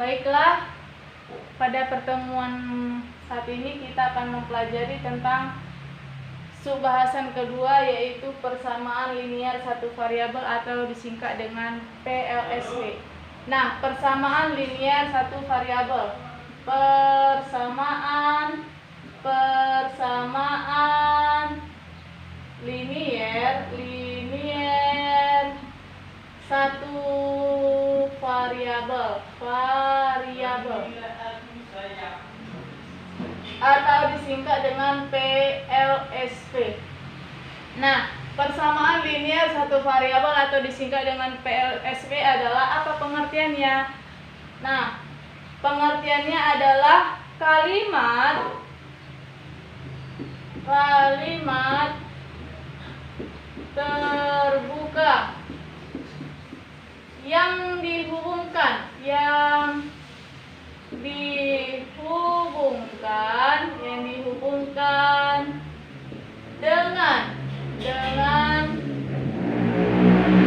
Baiklah, pada pertemuan saat ini kita akan mempelajari tentang subbahasan kedua, yaitu persamaan linier satu variabel atau disingkat dengan PLSV. Nah, persamaan linier satu variabel. Persamaan linier satu variabel atau disingkat dengan PLSV. Nah, persamaan linier satu variabel atau disingkat dengan PLSV adalah apa pengertiannya? Nah, pengertiannya adalah kalimat terbuka yang dihubungkan dengan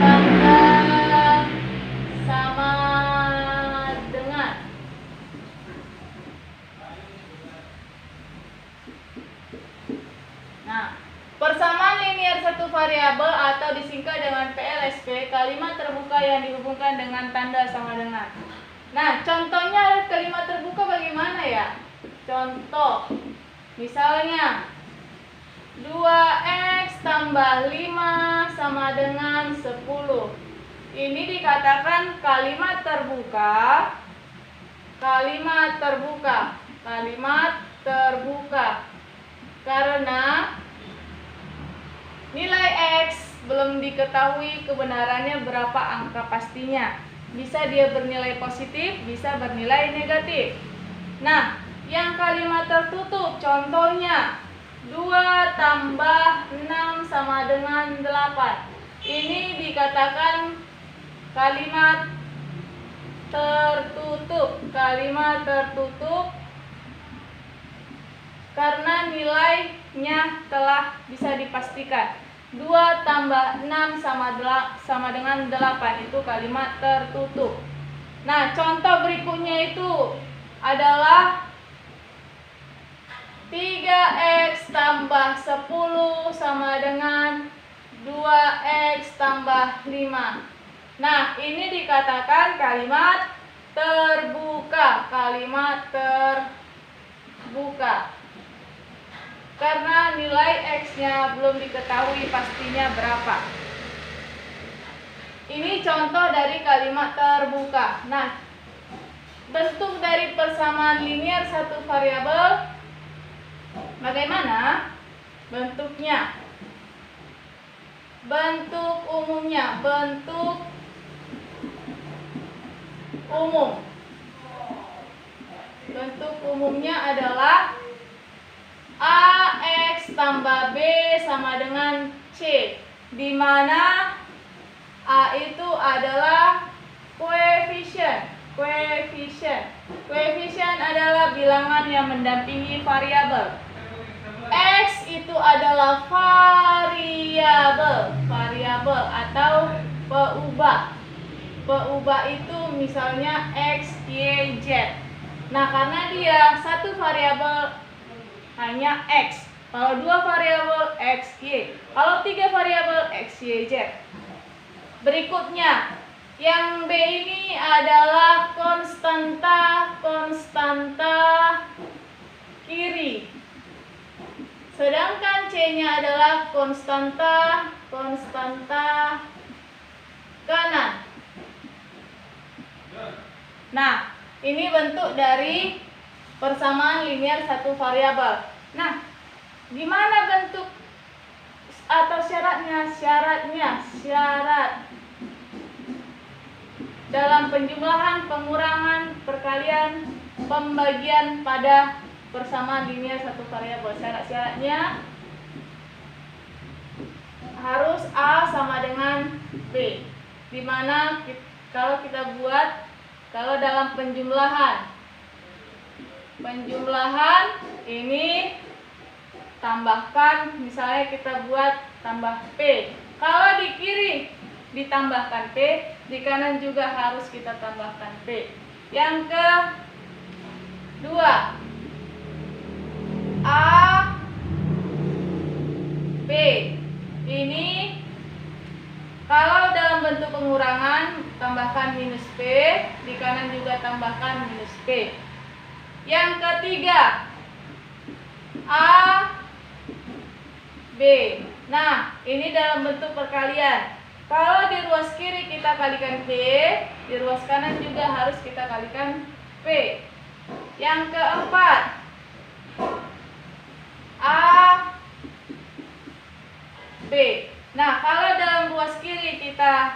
tanda sama dengan. Nah, persamaan linier satu variabel atau disingkat dengan PLSV, kalimat terbuka yang dihubungkan dengan tanda sama dengan. Nah, contohnya kalimat terbuka bagaimana ya? Contoh, misalnya 2x tambah 5 sama dengan 10. Ini dikatakan kalimat terbuka. Karena nilai X belum diketahui kebenarannya berapa angka pastinya. Bisa dia bernilai positif, bisa bernilai negatif. Nah, yang kalimat tertutup contohnya 2 tambah 6 sama dengan 8. Ini dikatakan kalimat tertutup karena nilainya telah bisa dipastikan. 2 tambah 6 sama dengan 8 itu kalimat tertutup. Nah, contoh berikutnya itu adalah 3x tambah 10 sama dengan 2x tambah 5. Nah, ini dikatakan kalimat terbuka. Karena nilai X-nya belum diketahui pastinya berapa. Ini contoh dari kalimat terbuka. Nah, bentuk dari persamaan linier satu variabel bagaimana bentuknya? Bentuk umumnya adalah AX tambah B sama dengan C, di mana A itu adalah koefisien. Koefisien adalah bilangan yang mendampingi variabel. X itu adalah variabel atau peubah. Peubah itu misalnya X, Y, Z. Nah, karena dia satu variabel hanya X. Kalau 2 variabel X, Y. Kalau 3 variabel X, Y, Z. Berikutnya, yang B ini adalah konstanta kiri. Sedangkan C-nya adalah konstanta kanan. Nah, ini bentuk dari persamaan linier satu variabel. Nah, gimana bentuk atau syaratnya? Syarat dalam penjumlahan, pengurangan, perkalian, pembagian pada persamaan linier satu variabel. Syarat-syaratnya harus A sama dengan B. Dimana kalau kita buat, kalau dalam penjumlahan ini tambahkan, misalnya kita buat tambah P. Kalau di kiri ditambahkan P, di kanan juga harus kita tambahkan P. Yang kedua, A, B. Ini kalau dalam bentuk pengurangan tambahkan minus P, di kanan juga tambahkan minus P. Yang ketiga, A, B. Nah, ini dalam bentuk perkalian. Kalau di ruas kiri kita kalikan P, di ruas kanan juga harus kita kalikan P. Yang keempat, A, B. Nah, kalau dalam ruas kiri kita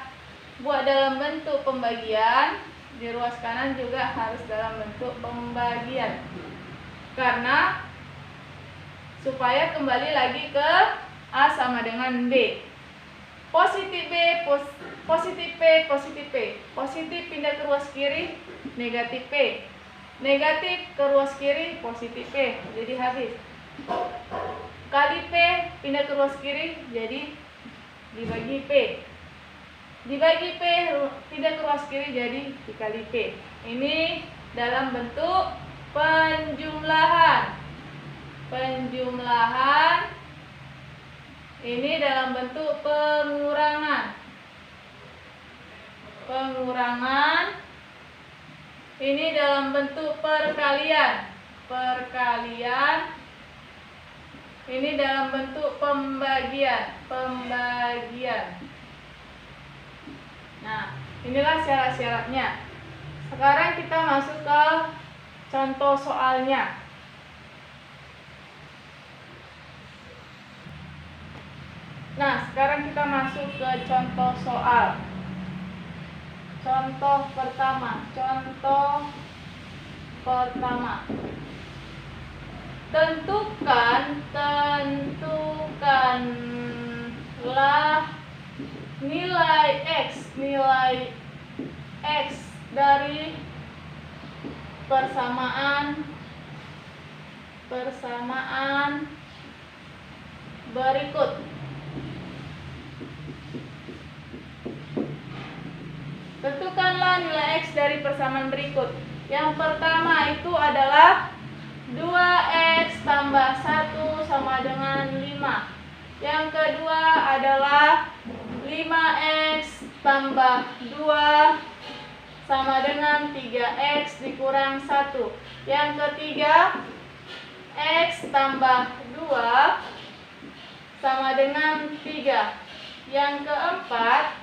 buat dalam bentuk pembagian, di ruas kanan juga harus dalam bentuk pembagian. Karena supaya kembali lagi ke A sama dengan B. Positif B, positif P, positif P. Positif pindah ke ruas kiri, negatif P. Negatif ke ruas kiri, positif P. Jadi habis. Kali P pindah ke ruas kiri, jadi dibagi P. Dibagi P pindah ke ruas kiri, jadi dikali P. Ini dalam bentuk penjumlahan. Penjumlahan. Ini dalam bentuk pengurangan. Pengurangan. Ini dalam bentuk perkalian. Perkalian. Ini dalam bentuk pembagian. Pembagian. Nah, inilah syarat-syaratnya. Sekarang kita masuk ke contoh soalnya. Nah, sekarang kita masuk ke contoh soal. Contoh pertama. Tentukanlah nilai X dari persamaan berikut. Tentukanlah nilai X dari persamaan berikut. Yang pertama itu adalah 2X tambah 1 sama dengan 5. Yang kedua adalah 5X tambah 2 sama dengan 3X dikurang 1. Yang ketiga, X tambah 2 sama dengan 3. Yang keempat,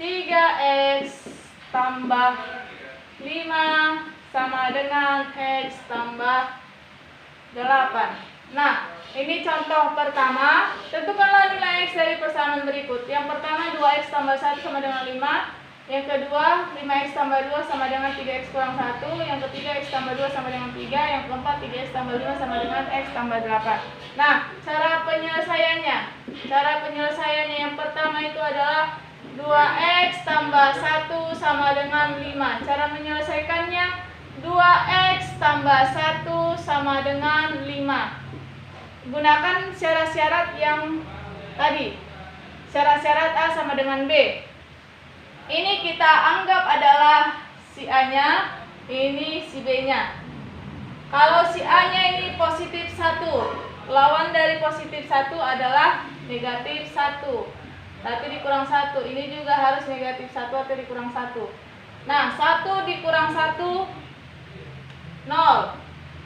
3X tambah 5 sama dengan X tambah 8. Nah, ini contoh pertama. Tentukanlah nilai X dari persamaan berikut. Yang pertama 2X tambah 1 sama dengan 5. Yang kedua 5X tambah 2 sama dengan 3X kurang 1. Yang ketiga X tambah 2 sama dengan 3. Yang keempat 3X tambah 5 sama dengan X tambah 8. Nah, cara penyelesaiannya yang pertama itu adalah 2X tambah 1 sama dengan 5. Cara menyelesaikannya 2X tambah 1 sama dengan 5. Gunakan syarat-syarat yang tadi. Syarat-syarat A sama dengan B. Ini kita anggap adalah si A-nya, ini si B-nya. Kalau si A-nya ini positif 1, lawan dari positif 1 adalah negatif 1. Berarti dikurang 1. Ini juga harus negatif 1 atau dikurang 1. Nah, 1 dikurang 1, 0.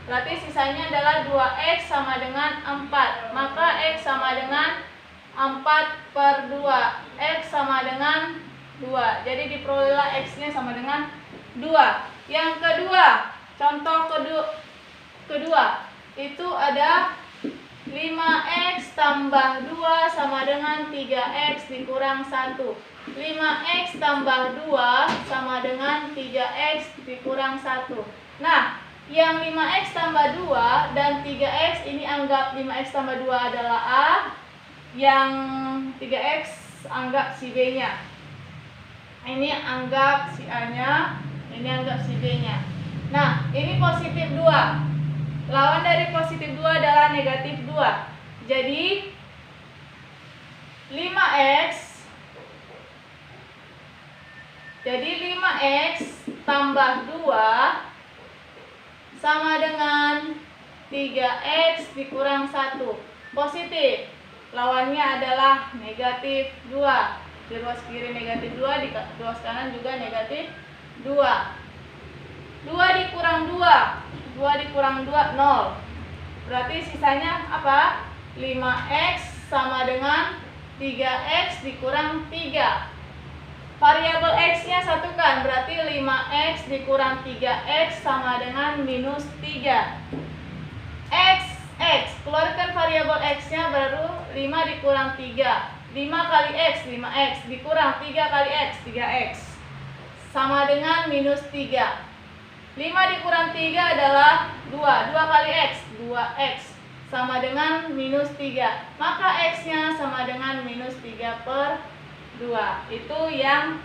Berarti sisanya adalah 2X sama dengan 4. Maka X sama dengan 4 per 2. X sama dengan 2. Jadi diperolehlah X-nya sama dengan 2. Yang kedua, contoh kedua itu ada 5X tambah 2 sama dengan 3X dikurang 1. 5X tambah 2 sama dengan 3X dikurang 1. Nah, yang 5X tambah 2 dan 3X ini anggap 5X tambah 2 adalah A. Yang 3X anggap si B-nya. Ini anggap si A-nya, ini anggap si B-nya. Nah, ini positif 2. Lawan dari positif 2 adalah negatif 2. Jadi 5X tambah 2 sama dengan 3x dikurang 1. Positif. Lawannya adalah negatif 2. Di ruas kiri negatif 2, di ruas kanan juga negatif 2. 2 dikurang 2. 2 dikurang 2, 0. Berarti sisanya apa? 5x sama dengan 3x dikurang 3. Variabel x-nya satukan, berarti 5x dikurang 3x sama dengan minus 3. X, keluarkan variabel x-nya, baru 5 dikurang 3. 5 kali x, 5x, dikurang 3 kali x, 3x. Sama dengan minus 3. 5 dikurang 3 adalah 2. 2 kali x, 2x. Sama dengan minus 3. Maka x-nya sama dengan minus 3/2. Itu yang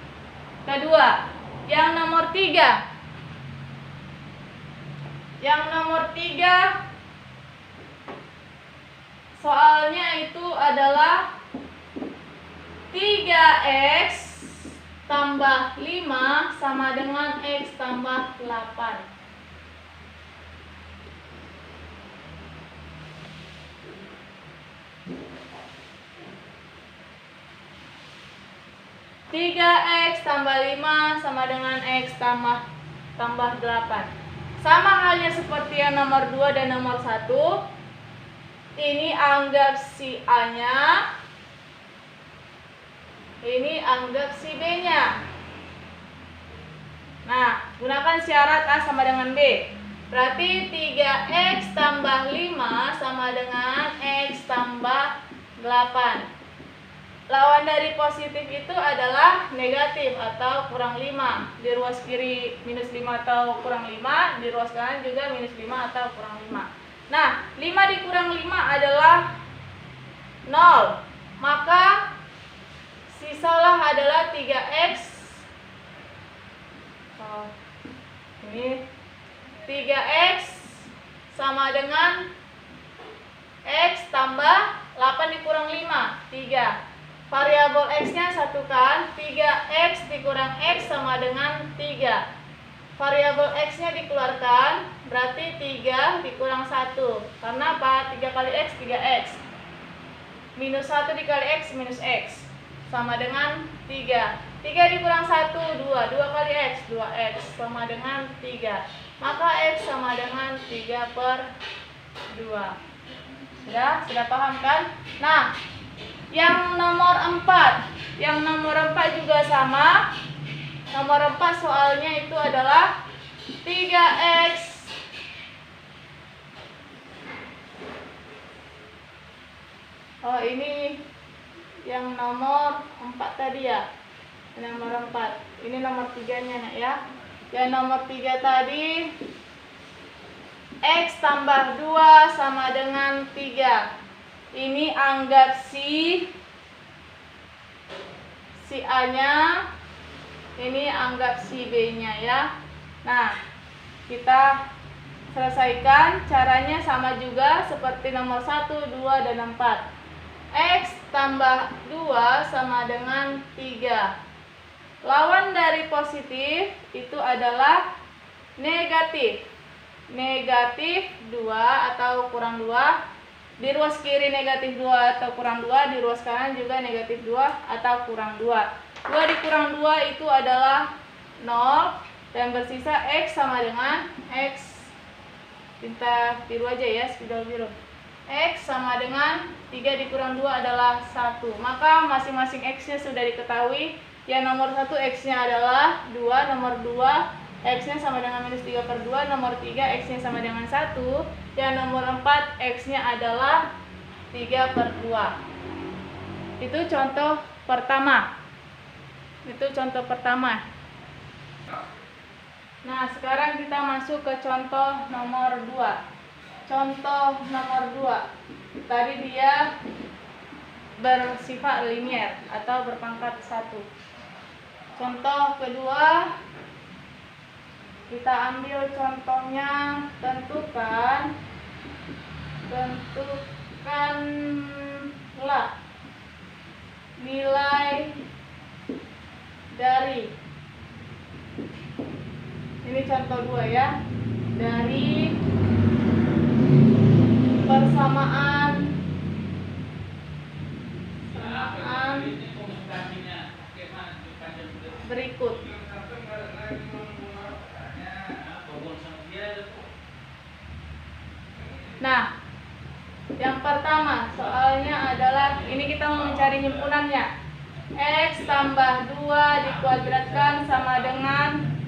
kedua. Yang nomor 3. Yang nomor 3 soalnya itu adalah 3x tambah 5 sama dengan x tambah 8. 3x tambah 5 sama dengan x tambah 8. Sama halnya seperti yang nomor 2 dan nomor 1. Ini anggap si A-nya, ini anggap si B-nya. Nah, gunakan syarat A sama dengan B. Berarti 3x tambah 5 sama dengan x tambah 8. Lawan dari positif itu adalah negatif atau kurang 5. Di ruas kiri minus 5 atau kurang 5, di ruas kanan juga minus 5 atau kurang 5. Nah, 5 dikurang 5 adalah 0. Maka sisalah adalah 3x. Ini 3x sama dengan x tambah 8 dikurang 5, 3. Variabel x-nya satukan, 3x dikurang x sama dengan 3. Variabel x-nya dikeluarkan, berarti 3 dikurang 1. Karena apa? 3 kali x, 3x. Minus 1 dikali x, minus x. Sama dengan 3. 3 dikurang 1, 2. 2 kali x, 2x. Sama dengan 3. Maka x sama dengan 3/2. Sudah paham kan? Nah, yang nomor 4. Yang nomor 4 juga sama. Nomor 4 soalnya itu adalah 3x ini yang nomor 4 tadi ya. Nomor 4. Ini nomor 3-nya nak ya. Yang nomor 3 tadi x tambah 2 sama dengan 3. Ini anggap si A-nya, ini anggap si B-nya ya. Nah, kita selesaikan. Caranya sama juga seperti nomor 1, 2, dan 4. X tambah 2 sama dengan 3. Lawan dari positif itu adalah negatif. Negatif 2 atau kurang 2. Di ruas kiri negatif 2 atau kurang 2, di ruas kanan juga negatif 2 atau kurang 2. 2 dikurang 2 itu adalah 0, dan bersisa x sama dengan x. Tinta biru aja ya, spidol biru. X sama dengan 3 dikurang 2 adalah 1. Maka masing-masing x-nya sudah diketahui. Yang nomor 1 x-nya adalah 2, nomor 2 x-nya sama dengan minus 3/2, nomor 3 x-nya sama dengan 1, dan nomor 4 x-nya adalah 3/2. Itu contoh pertama. Nah, sekarang kita masuk ke contoh nomor 2. Contoh nomor 2. Tadi dia bersifat linier atau berpangkat 1. Contoh kedua, kita ambil contohnya, tentukanlah nilai dari Ini contoh 2 ya. Dari persamaan berikut. Nah, yang pertama soalnya adalah ini kita mau mencari himpunannya. X tambah 2 dikuadratkan sama dengan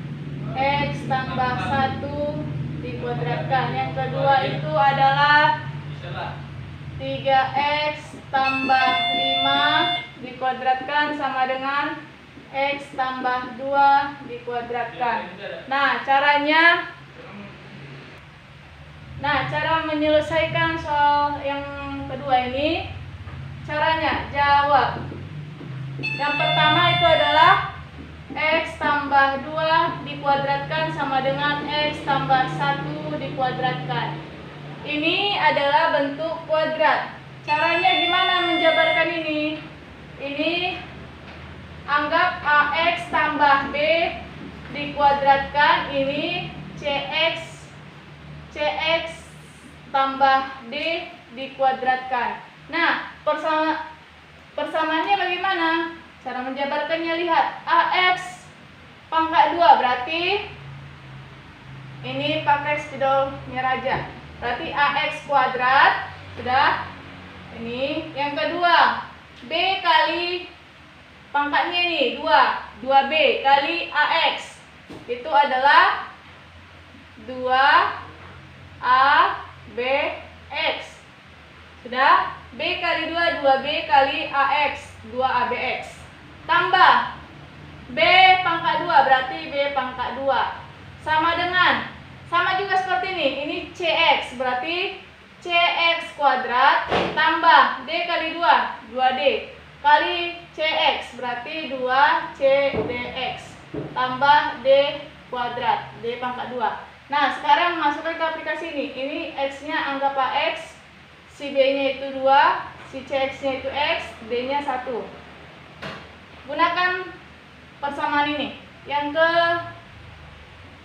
X tambah 1 dikuadratkan. Yang kedua itu adalah 3X tambah 5 dikuadratkan sama dengan X tambah 2 dikuadratkan. Nah, cara menyelesaikan soal yang kedua ini, caranya jawab. Yang pertama itu adalah X tambah 2 dikuadratkan sama dengan X tambah 1 dikuadratkan. Ini adalah bentuk kuadrat. Caranya gimana menjabarkan ini? Ini anggap AX tambah B dikuadratkan, ini CX tambah D dikuadratkan. Nah, persamaannya bagaimana? Cara menjabarkannya, lihat. AX pangkat 2 berarti ini pakai spidolnya raja. Berarti AX kuadrat. Sudah. Ini yang kedua, B kali pangkatnya ini 2B kali AX itu adalah 2ABX. Sudah. B kali 2B kali AX, 2ABX. Tambah B pangkat 2 berarti B pangkat 2 sama juga seperti ini CX berarti CX kuadrat tambah D kali 2D kali CX berarti 2CDX tambah D kuadrat, D pangkat 2. Nah, sekarang masukkan ke aplikasi ini X-nya anggap AX, si B-nya itu 2, si CX-nya itu X, D-nya 1. Gunakan persamaan ini. Yang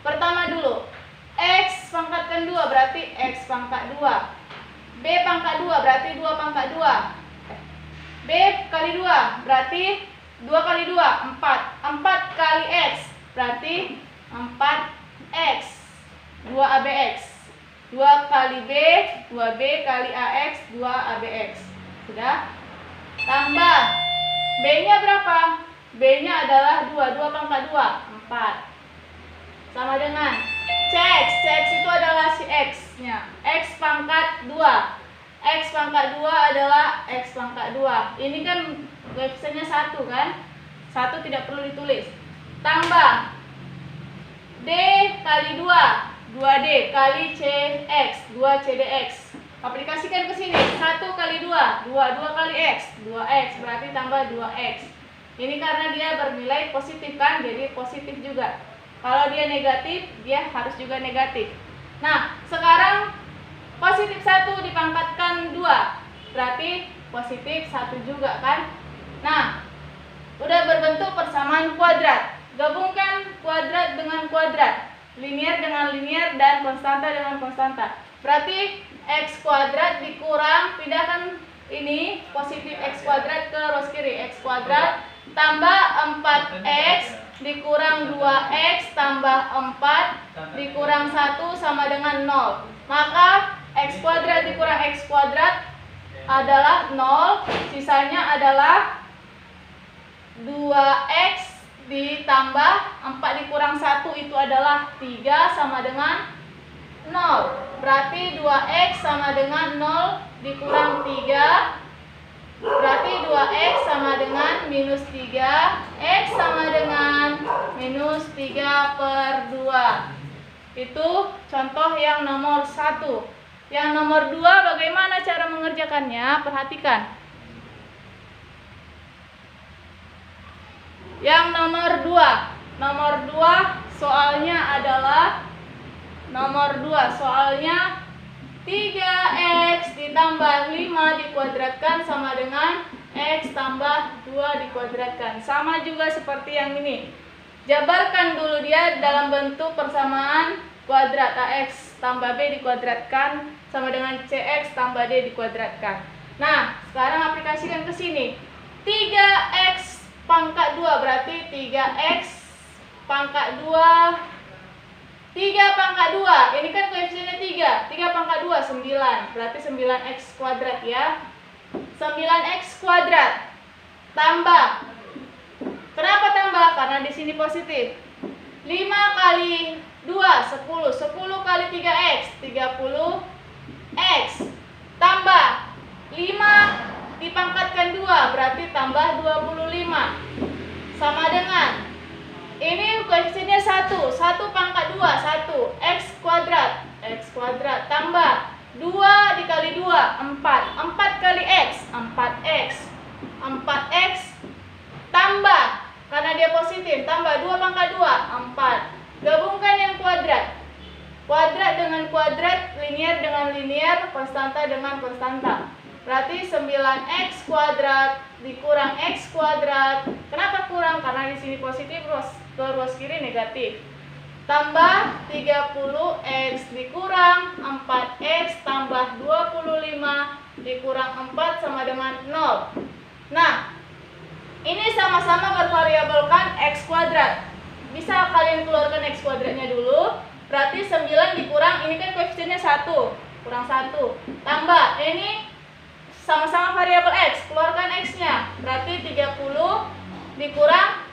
pertama dulu, X pangkatkan 2 berarti X pangkat 2. B pangkat 2 berarti 2 pangkat 2. B kali 2 berarti 2 kali 2 4. 4 kali X berarti 4X, 2ABX. 2 kali B, 2B kali AX, 2ABX. Sudah. Tambah B-nya berapa? B-nya adalah 2 pangkat 2 4. Sama dengan CX itu adalah si X-nya. X pangkat 2. X pangkat 2 adalah X pangkat 2. Ini kan koefisiennya 1 kan? 1 tidak perlu ditulis. Tambah D kali 2, 2D kali CX, 2CDX. Aplikasikan ke sini. 1 kali 2, 2 kali X, 2X berarti tambah 2X. Ini karena dia bernilai positif kan? Jadi positif juga. Kalau dia negatif, dia harus juga negatif. Nah, sekarang positif 1 dipangkatkan 2 berarti positif 1 juga kan? Nah, udah berbentuk persamaan kuadrat. Gabungkan kuadrat dengan kuadrat, linear dengan linear, dan konstanta dengan konstanta. Berarti X kuadrat dikurang, pindahkan ini positif X kuadrat ke rows kiri. X kuadrat tambah 4X dikurang 2X tambah 4 dikurang 1 sama dengan 0. Maka X kuadrat dikurang X kuadrat adalah 0. Sisanya adalah 2X ditambah 4 dikurang 1 itu adalah 3 sama dengan 0. Berarti 2X sama dengan 0 dikurang 3. Berarti 2X sama dengan minus 3. X sama dengan minus 3/2. Itu contoh yang nomor 1. Yang nomor 2 bagaimana cara mengerjakannya? Perhatikan. Yang nomor 2 soalnya adalah nomor 2 soalnya 3X ditambah 5 dikuadratkan sama dengan X tambah 2 dikuadratkan. Sama juga seperti yang ini. Jabarkan dulu dia dalam bentuk persamaan kuadrat. AX tambah B dikuadratkan sama dengan CX tambah D dikuadratkan. Nah, sekarang aplikasikan ke sini. 3X pangkat 2 berarti 3X pangkat 2. 3 pangkat 2. Ini kan koefisiennya 3. 3 pangkat 2 9. Berarti 9X kuadrat ya. 9X kuadrat tambah. Kenapa tambah? Karena di sini positif. 5 kali 2 10. 10 kali 3X 30X tambah 5 dipangkatkan 2 berarti tambah 25 sama dengan ini koefisiennya 1. 1 pangkat 2 1 X kuadrat. X kuadrat tambah 2 dikali 2 4. 4 kali X 4X 4X tambah, karena dia positif, tambah 2 pangkat 2 4. Gabungkan yang kuadrat. Kuadrat dengan kuadrat, linier dengan linier, konstanta dengan konstanta. Berarti 9X kuadrat dikurang X kuadrat. Kenapa kurang? Karena di sini positif, ruas kiri negatif. Tambah 30X dikurang 4X tambah 25 dikurang 4 sama dengan 0. Nah, ini sama-sama bervariabelkan X kuadrat. Bisa kalian keluarkan X kuadratnya dulu. Berarti 9 dikurang, ini kan koefisiennya 1 kurang 1. Tambah, ini sama-sama variabel X, keluarkan X-nya. Berarti 30 dikurang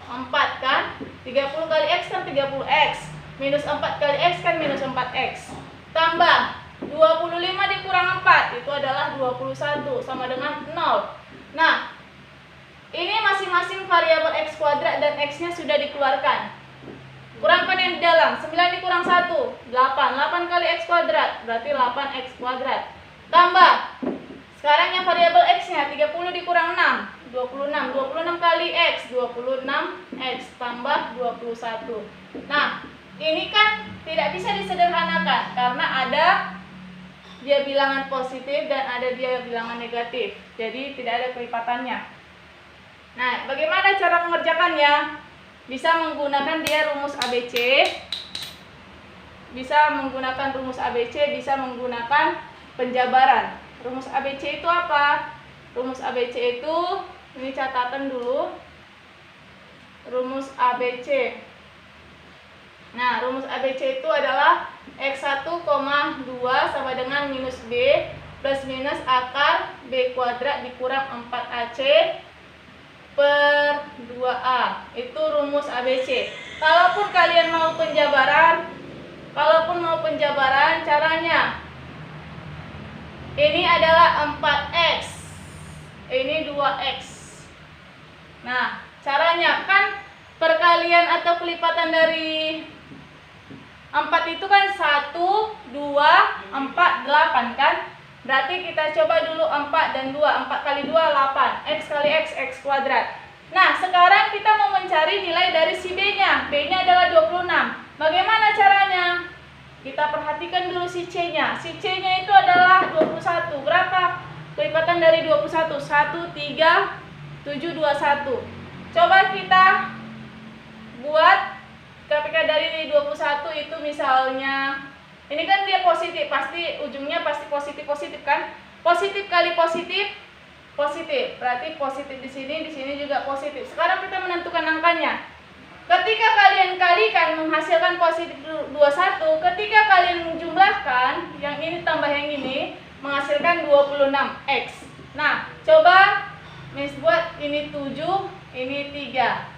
4 kan? 30 kali X kan 30X. Minus 4 kali X kan minus 4X. Tambah 25 dikurang 4, itu adalah 21 sama dengan 0. Nah, ini masing-masing variabel X kuadrat dan X-nya sudah dikeluarkan. Kurangkan yang di dalam. 9 dikurang 1 8. 8 kali X kuadrat berarti 8X kuadrat. Tambah, sekarang yang variabel X-nya 30 dikurang 6 26. 26 kali X 26X tambah 21. Nah, ini kan tidak bisa disederhanakan karena ada dia bilangan positif dan ada dia bilangan negatif. Jadi tidak ada kelipatannya. Nah, bagaimana cara mengerjakannya? Bisa menggunakan dia rumus ABC. Bisa menggunakan rumus ABC, bisa menggunakan penjabaran. Rumus ABC itu apa? Rumus ABC itu, ini catatan dulu. Rumus ABC. Nah, rumus ABC itu adalah X1, 2 sama dengan minus B plus minus akar B kuadrat dikurang 4AC per 2A. Itu rumus ABC. Kalaupun kalian mau penjabaran, caranya ini adalah 4X, ini 2X. Nah, caranya kan perkalian atau kelipatan dari 4 itu kan 1, 2, 4, 8 kan? Berarti kita coba dulu 4 dan 2. 4 kali 2, 8. X kali X, X kuadrat. Nah, sekarang kita mau mencari nilai dari si B-nya. B-nya adalah 26. Bagaimana caranya? Kita perhatikan dulu si C-nya. Si C-nya itu adalah 21. Berapa kelipatan dari 21? 1, 3, 7, 21. Coba kita buat ketika dari 21 itu misalnya, ini kan dia positif, pasti ujungnya pasti positif kan? Positif kali positif, positif. Berarti positif di sini juga positif. Sekarang kita menentukan angkanya. Ketika kalian kalikan menghasilkan positif 21, ketika kalian menjumlahkan yang ini tambah yang ini menghasilkan 26X. Nah, coba Miss buat ini 7, ini 3.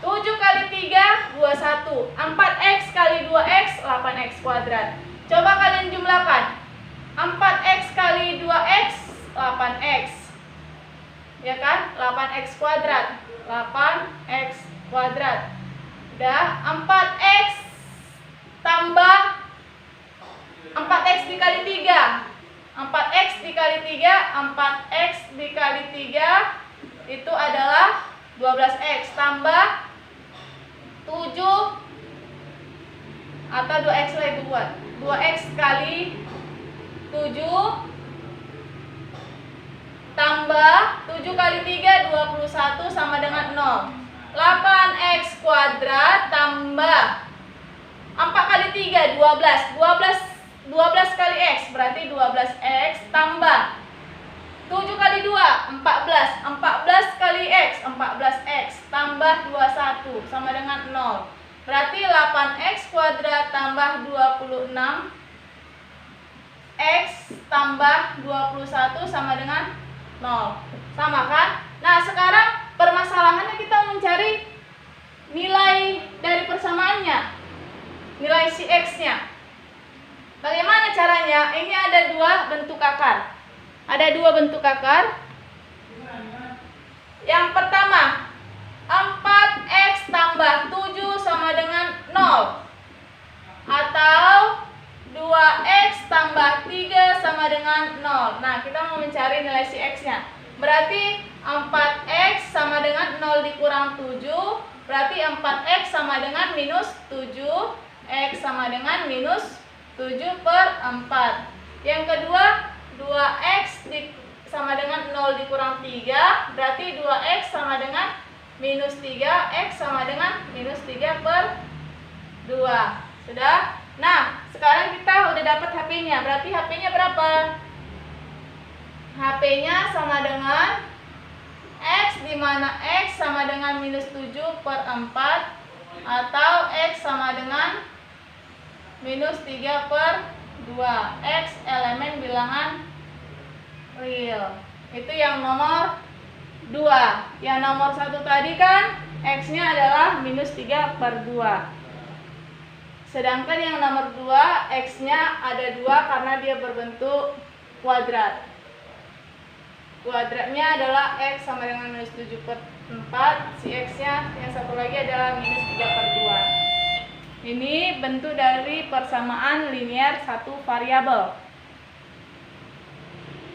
7 kali 3, 21. 4X kali 2X, 8X kuadrat. Coba kalian jumlahkan. 4X kali 2X, 8X. Ya kan? 8X kuadrat. 8X kuadrat. Udah, 4X tambah 4X dikali 3. 4X dikali 3, 4X dikali 3 itu adalah 12X tambah 7 atau 2X lah itu buat 2X kali 7 tambah 7 kali 3 21 sama dengan 0. 8x kuadrat tambah 4 kali 3, 12. 12 kali x berarti 12x tambah 7 kali 2, 14. 14 kali x, 14x tambah 21 sama dengan 0. Berarti 8x kuadrat tambah 26 x tambah 21 sama dengan 0. Sama kan? Nah, sekarang permasalahannya kita mencari nilai dari persamaannya, nilai si x-nya. Bagaimana caranya? Ini ada dua bentuk akar. Ada dua bentuk akar. Yang pertama, 4x tambah 7 sama dengan 0. Atau 2x tambah 3 sama dengan 0. Nah, kita mau mencari nilai si x-nya. Berarti 4x sama dengan 0 dikurang 7. Berarti 4x sama dengan minus 7. X sama dengan minus 7/4. Yang kedua, 2x sama dengan 0 dikurang 3. Berarti 2x sama dengan minus 3. X sama dengan minus 3/2. Sudah? Nah, sekarang kita udah dapat HP-nya. Berarti HP-nya berapa? HP-nya sama dengan x, di mana x sama dengan minus 7/4 atau x sama dengan minus 3/2. X elemen bilangan real. Itu yang nomor 2. Yang nomor 1 tadi kan x-nya adalah minus 3/2. Sedangkan yang nomor 2 x-nya ada 2 karena dia berbentuk kuadrat. Kuadratnya adalah x sama dengan minus 7/4. Si x-nya yang satu lagi adalah minus 3/2. Ini bentuk dari persamaan linear satu variabel.